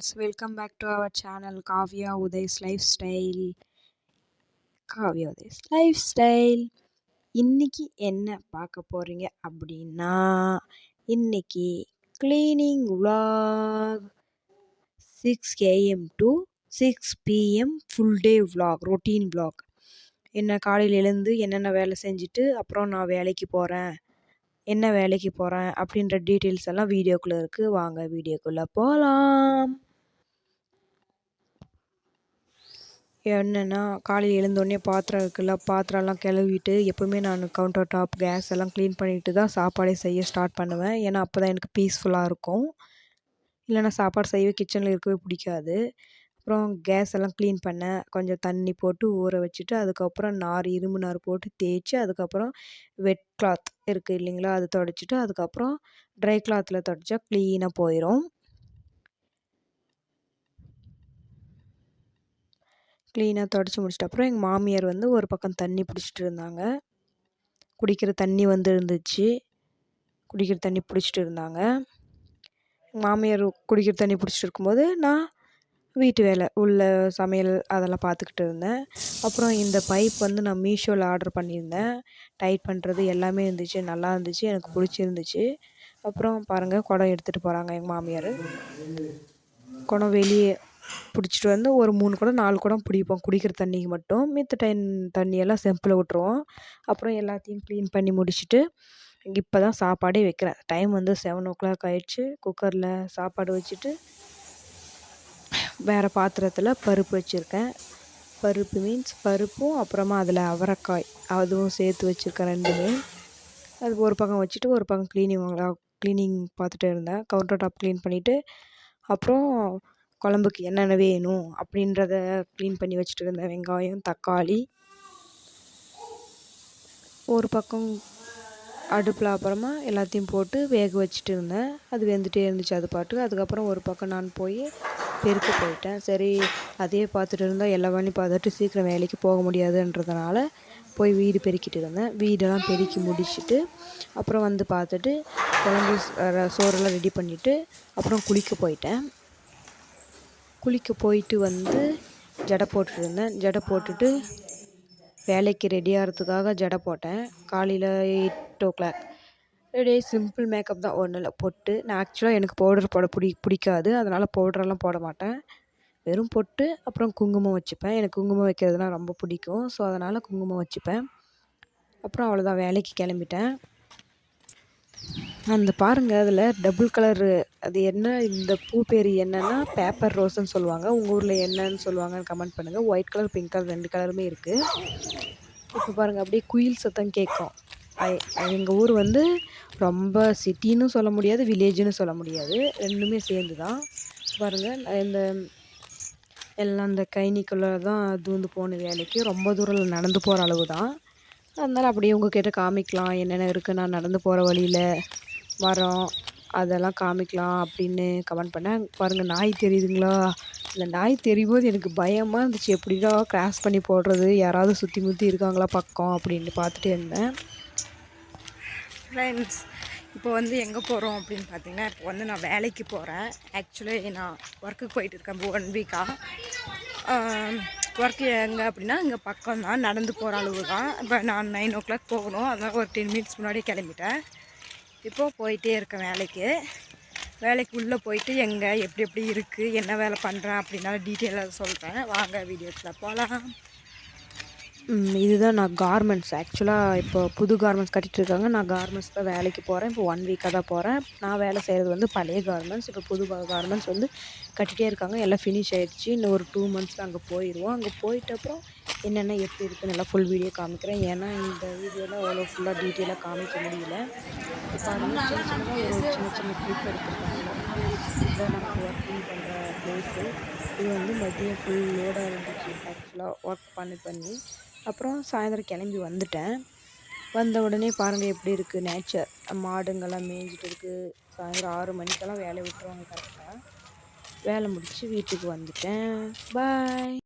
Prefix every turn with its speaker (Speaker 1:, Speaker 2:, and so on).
Speaker 1: friends, welcome back to our channel Kavya Uday's Lifestyle. Kavya Uday's Lifestyle. இன்னைக்கு என்ன பார்க்க போறீங்க அப்படின்னா, இன்னைக்கு cleaning vlog 6 AM to 6 PM full day vlog, routine vlog. என்ன காலையில் எழுந்து என்னென்ன வேலை செஞ்சுட்டு அப்புறம் நான் வேலைக்கு போகிறேன், என்ன வேலைக்கு போகிறேன் அப்படின்ற டீட்டெயில்ஸ் எல்லாம் வீடியோக்குள்ளே இருக்குது. வாங்க வீடியோக்குள்ளே போகலாம். என்னென்னா, காலையில் எழுந்தோடனே பாத்திரம் இருக்குல்ல, பாத்திரம்லாம் கழுவிட்டு எப்போவுமே நான் கவுண்டர் டாப் கேஸ் எல்லாம் க்ளீன் பண்ணிவிட்டு தான் சாப்பாடே செய்ய ஸ்டார்ட் பண்ணுவேன். ஏன்னா அப்போ தான் எனக்கு பீஸ்ஃபுல்லாக இருக்கும். இல்லைனா சாப்பாடு செய்யவே கிச்சனில் இருக்கவே பிடிக்காது. அப்புறம் கேஸ் எல்லாம் க்ளீன் பண்ணேன், கொஞ்சம் தண்ணி போட்டு ஊற வச்சுட்டு அதுக்கப்புறம் இரும்பு நார் போட்டு தேய்ச்சி அதுக்கப்புறம் வெட் கிளாத் இருக்குது இல்லைங்களா, அது துடைச்சிட்டு அதுக்கப்புறம் ட்ரை கிளாத்தில் துடைச்சா க்ளீனாக போயிடும். க்ளீனாக துடைச்சி முடிச்சிட்ட அப்புறம் எங்கள் மாமியார் வந்து ஒரு பக்கம் தண்ணி பிடிச்சிட்டு இருந்தாங்க. குடிக்கிற தண்ணி வந்து இருந்துச்சு, குடிக்கிற தண்ணி பிடிச்சிட்டு இருந்தாங்க. மாமியார் குடிக்கிற தண்ணி பிடிச்சிட்டு இருக்கும்போது நான் வீட்டு வேலை உள்ள சமையல் அதெல்லாம் பார்த்துக்கிட்டு இருந்தேன். அப்புறம் இந்த பைப் வந்து நான் மீஷோவில் ஆர்டர் பண்ணியிருந்தேன். டைட் பண்ணுறது எல்லாமே இருந்துச்சு, நல்லா இருந்துச்சு, எனக்கு பிடிச்சிருந்துச்சு. அப்புறம் பாருங்கள், குடம் எடுத்துகிட்டு போகிறாங்க எங்கள் மாமியார். குடம் வெளியே பிடிச்சிட்டு வந்து ஒரு 3 குடம் 4 குடம் பிடிப்போம் குடிக்கிற தண்ணிக்கு மட்டும். மித்த தண்ணியெல்லாம் செம்பில் விட்டுருவோம். அப்புறம் எல்லாத்தையும் க்ளீன் பண்ணி முடிச்சுட்டு இப்போ தான் சாப்பாடே வைக்கிறேன். டைம் வந்து 7 o'clock ஆயிடுச்சு. குக்கரில் சாப்பாடு வச்சுட்டு வேறு பாத்திரத்தில் பருப்பு வச்சுருக்கேன். பருப்பு மீன்ஸ் பருப்பும் அப்புறமா அதில் அவரைக்காய் அதுவும் சேர்த்து வச்சுருக்கேன், ரெண்டுமே. அது ஒரு பக்கம் வச்சுட்டு ஒரு பக்கம் க்ளீனிங் பார்த்துட்டே இருந்தேன். கவுண்டர் டாப் க்ளீன் பண்ணிவிட்டு அப்புறம் குழம்புக்கு என்னென்ன வேணும் அப்படின்றத க்ளீன் பண்ணி வச்சுட்டு இருந்தேன். வெங்காயம், தக்காளி ஒரு பக்கம் அடுப்பில் அப்புறமா எல்லாத்தையும் போட்டு வேக வச்சுட்டு இருந்தேன். அது வெந்துகிட்டே இருந்துச்சு அது பாட்டுக்கு. அதுக்கப்புறம் ஒரு பக்கம் நான் போய் பெருக்க போயிட்டேன். சரி, அதே பார்த்துட்டு இருந்தால் எல்லா வேலையும் பார்த்துட்டு சீக்கிரம் வேலைக்கு போக முடியாதுன்றதுனால போய் வீடு பெருக்கிட்டு இருந்தேன். வீடெல்லாம் பெருக்கி முடிச்சுட்டு அப்புறம் வந்து பார்த்துட்டு குழம்பு சோறெல்லாம் ரெடி பண்ணிவிட்டு அப்புறம் குளிக்க போயிட்டேன். குளிக்க போயிட்டு வந்து ஜடை போட்டுட்டு இருந்தேன். ஜடை போட்டுட்டு வேலைக்கு ரெடி ஆகிறதுக்காக ஜடை போட்டேன். காலையில் 8 o'clock ரெடி. சிம்பிள் மேக்கப் தான், ஒன்றும் இல்லை. பொட்டு நான் ஆக்சுவலாக எனக்கு பவுடர் போட பிடிக்காது, அதனால் பவுடரெல்லாம் போட மாட்டேன். வெறும் பொட்டு அப்புறம் குங்குமம் வச்சுப்பேன். எனக்கு குங்குமம் வைக்கிறதுனா ரொம்ப பிடிக்கும். ஸோ அதனால் குங்குமம் வச்சுப்பேன். அப்புறம் அவ்வளோதான், வேலைக்கு கிளம்பிட்டேன். அந்த பாருங்கள், அதில் டபுள் கலரு அது என்ன, இந்த பூ பேர் என்னென்னா பேப்பர் ரோஸ்ன்னு சொல்லுவாங்க. உங்கள் ஊரில் என்னன்னு சொல்லுவாங்கன்னு கமெண்ட் பண்ணுங்கள். ஒயிட் கலர், பிங்க் கலர் 2 கலருமே இருக்குது. இப்போ பாருங்கள், அப்படியே குயில் சத்தம் கேட்கும். எங்கள் ஊர் வந்து ரொம்ப சிட்டின்னு சொல்ல முடியாது, வில்லேஜுன்னு சொல்ல முடியாது, ரெண்டுமே சேர்ந்து தான். பாருங்கள், இந்த எல்லாம் இந்த கைனிக்குள்ளே தான் தூந்து போன வேலைக்கு ரொம்ப தூரம் நடந்து போகிற அளவு தான். அதனால் அப்படியே உங்கள்கிட்ட காமிக்கலாம் என்னென்ன இருக்குது, நான் நடந்து போகிற வழியில் மரம் அதெல்லாம் காமிக்கலாம் அப்படின்னு கமெண்ட் பண்ணேன். பாருங்கள், நாய் தெரியுதுங்களா? இந்த நாய் தெரியும் போது எனக்கு பயமாக இருந்துச்சு. எப்படிடா கிராஸ் பண்ணி போடுறது, யாராவது சுற்றி முற்றி இருக்காங்களா பக்கம் அப்படின்னு பார்த்துட்டே இருந்தேன். ஃப்ரெண்ட்ஸ், இப்போ வந்து எங்கே போகிறோம் அப்படின்னு பார்த்தீங்கன்னா, இப்போ வந்து நான் வேலைக்கு போகிறேன். ஆக்சுவலி நான் ஒர்க்குக்கு போயிட்டு இருக்கேன். இப்போ 1 week-ஆக ஒர்க்கு எங்கே அப்படின்னா இங்கே பக்கம் தான், நடந்து போகிற அளவு தான். இப்போ நான் 9 o'clock போகணும், அதனால் ஒரு 10 minutes முன்னாடி கிளம்பிட்டேன். இப்போது போயிட்டே இருக்கேன் வேலைக்கு உள்ளே போயிட்டு எங்கே எப்படி இருக்குது, என்ன வேலை பண்ணுறேன் அப்படின்னால டீட்டெயிலாக சொல்கிறேன். வாங்க வீடியோஸில் போகலாம். இதுதான் நான் கார்மெண்ட்ஸ், ஆக்சுவலாக இப்போ புது கார்மெண்ட்ஸ் கட்டிகிட்டு இருக்காங்க. நான் கார்மெண்ட்ஸ் தான் வேலைக்கு போகிறேன். இப்போ 1 week-ஆக தான் போகிறேன். நான் வேலை செய்கிறது வந்து பழைய கார்மெண்ட்ஸ். இப்போ புது கார்மெண்ட்ஸ் வந்து கட்டிகிட்டே இருக்காங்க. எல்லாம் ஃபினிஷ் ஆகிடுச்சு. இன்னும் ஒரு 2 months அங்கே போயிடுவோம். அங்கே போயிட்ட அப்புறம் என்னென்ன எப்படி இருக்குன்னு எல்லாம் ஃபுல் வீடியோ காமிக்கிறேன். ஏன்னா இந்த வீடியோவில் அவ்வளோ ஃபுல்லாக டீட்டெயிலாக காமிக்க முடியல. இப்போ சின்ன கிளிப் எடுத்துருக்காங்க. இதுதான் நமக்கு ஒர்க்கிங் பண்ணுற ப்ளேஸு. இது வந்து மதியம் ஃபுல் லோடாக இருந்துச்சு ஆக்சுவலாக ஒர்க் பண்ணி. அப்புறம் சாயந்தரம் கிளம்பி வந்துட்டேன். வந்த உடனே பாருங்கள் எப்படி இருக்குது நேச்சர். மாடுங்கெல்லாம் மேய்ஞ்சிட்டு இருக்குது. சாயந்தரம் 6 மணிக்கெல்லாம் வேலையை விட்டுருவாங்க கரெக்டாக. வேலை முடித்து வீட்டுக்கு வந்துட்டேன். பாய்.